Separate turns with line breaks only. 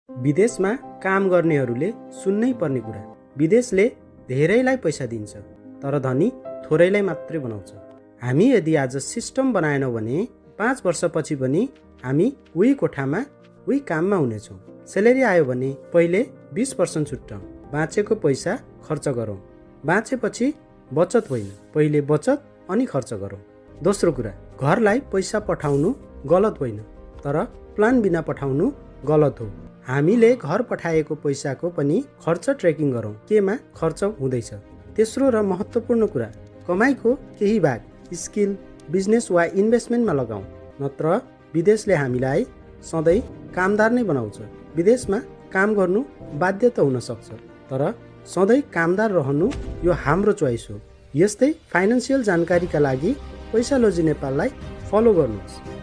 विदेशमा काम गर्नेहरूले सुन्नै पर्ने कुरा, विदेशले धेरैलाई पैसा दिन्छ तर धनी थोरैलाई मात्रै बनाउँछ। हामी यदि आज सिस्टम बनाएनौँ भने 5 वर्षपछि पनि हामी उही कोठामा उही काममा हुनेछौँ। स्यालेरी आयो भने पहिले 20% छुट्याउँ, बाँचेको पैसा खर्च गरौँ। बाँचेपछि बचत होइन, पहिले बचत अनि खर्च गरौँ। दोस्रो कुरा, घरलाई पैसा पठाउनु गलत होइन तर प्लान बिना पठाउनु गलत हो। हामीले घर पठाएको पैसाको पनि खर्च ट्र्याकिङ गरौँ, केमा खर्च हुँदैछ। तेस्रो र महत्त्वपूर्ण कुरा, कमाइको केही भाग स्किल, बिजनेस वा इन्भेस्टमेन्टमा लगाऊ, नत्र विदेशले हामीलाई सधैँ कामदार नै बनाउँछ। विदेशमा काम गर्नु बाध्य त हुन सक्छ तर सधैँ कामदार रहनु यो हाम्रो चोइस हो। यस्तै फाइनान्सियल जानकारीका लागि पैसालोजी नेपाललाई फलो गर्नुहोस्।